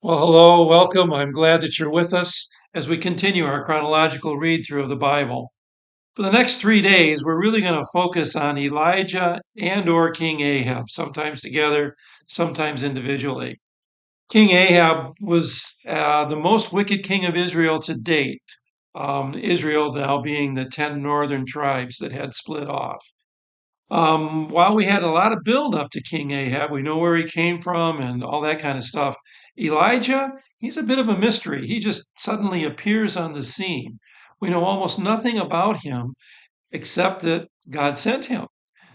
Well, hello, welcome. I'm glad that you're with us as we continue our chronological read through of the Bible. For the next 3 days, we're really going to focus on Elijah and or King Ahab, sometimes together, sometimes individually. King Ahab was the most wicked king of Israel to date. Israel now being the 10 northern tribes that had split off. While we had a lot of build up to King Ahab, we know where he came from and all that kind of stuff. Elijah, he's a bit of a mystery. He just suddenly appears on the scene. We know almost nothing about him except that God sent him.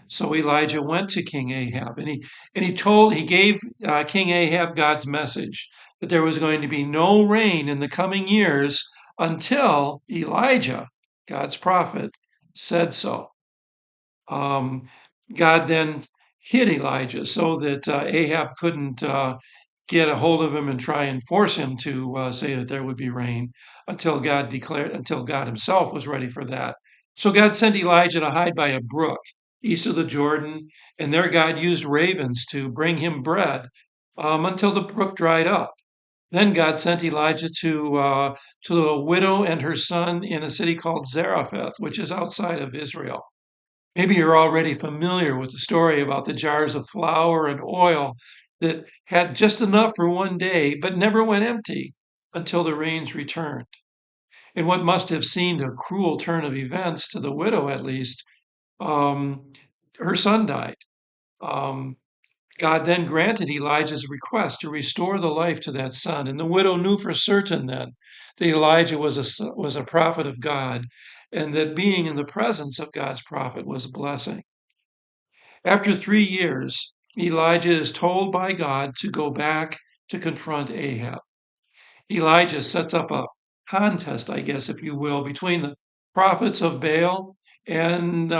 So Elijah went to King Ahab and he gave King Ahab God's message that there was going to be no rain in the coming years until Elijah, God's prophet, said so. Um, God then hid Elijah so that Ahab couldn't get a hold of him and try and force him to say that there would be rain until God himself was ready for that. So God sent Elijah to hide by a brook east of the Jordan, and there God used ravens to bring him bread until the brook dried up. Then God sent Elijah to a widow and her son in a city called Zarephath, which is outside of Israel. Maybe you're already familiar with the story about the jars of flour and oil that had just enough for one day, but never went empty until the rains returned. In what must have seemed a cruel turn of events, to the widow at least, um, her son died. Um, God then granted Elijah's request to restore the life to that son. And the widow knew for certain then that Elijah was a prophet of God and that being in the presence of God's prophet was a blessing. After 3 years, Elijah is told by God to go back to confront Ahab. Elijah sets up a contest, I guess, if you will, between the prophets of Baal and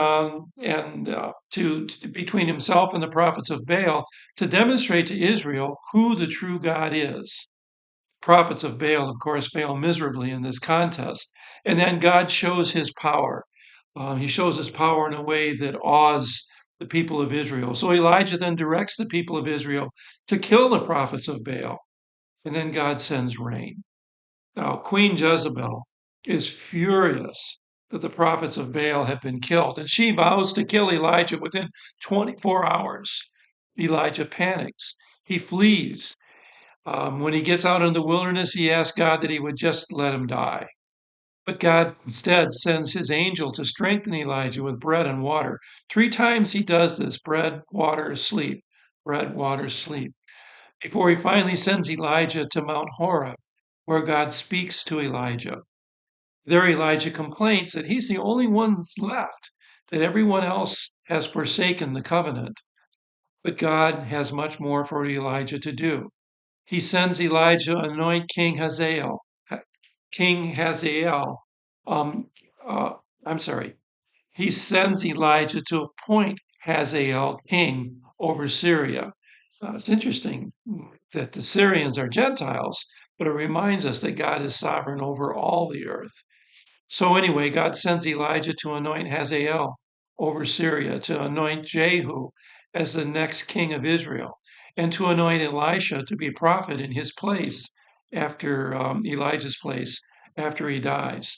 between himself and the prophets of Baal to demonstrate to Israel who the true God is. Prophets of Baal, of course, fail miserably in this contest, and then God shows his power. He shows his power in a way that awes the people of Israel. So Elijah then directs the people of Israel to kill the prophets of Baal, and then God sends rain. Now, Queen Jezebel is furious that the prophets of Baal have been killed, and she vows to kill Elijah within 24 hours. Elijah panics. He flees. When he gets out in the wilderness, he asks God that he would just let him die. But God instead sends his angel to strengthen Elijah with bread and water. 3 times he does this: bread, water, sleep, bread, water, sleep, before he finally sends Elijah to Mount Horeb, where God speaks to Elijah. There, Elijah complains that he's the only one left, that everyone else has forsaken the covenant. But God has much more for Elijah to do. He sends Elijah to anoint King Hazael. Um, I'm sorry. He sends Elijah to appoint Hazael king over Syria. It's interesting that the Syrians are Gentiles, but it reminds us that God is sovereign over all the earth. So anyway, God sends Elijah to anoint Hazael over Syria, to anoint Jehu as the next king of Israel, and to anoint Elisha to be prophet in his place after Elijah's place after he dies.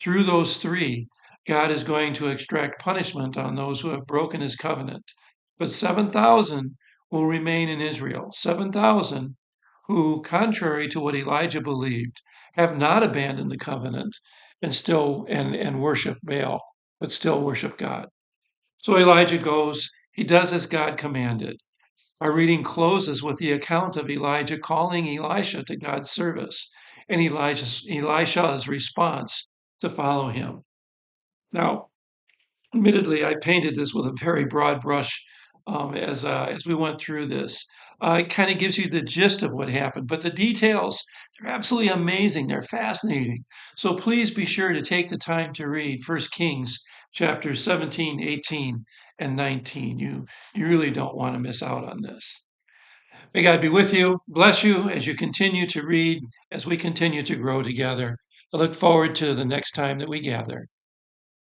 Through those three, God is going to extract punishment on those who have broken his covenant. But 7,000 will remain in Israel. 7,000 who, contrary to what Elijah believed, have not abandoned the covenant and worship Baal, but still worship God. So Elijah goes, he does as God commanded. Our reading closes with the account of Elijah calling Elisha to God's service and Elisha's response to follow him. Now, admittedly, I painted this with a very broad brush as we went through this. It kind of gives you the gist of what happened, but the details, they're absolutely amazing. They're fascinating. So please be sure to take the time to read 1 Kings chapters 17, 18, and 19. You really don't want to miss out on this. May God be with you, bless you as you continue to read, as we continue to grow together. I look forward to the next time that we gather.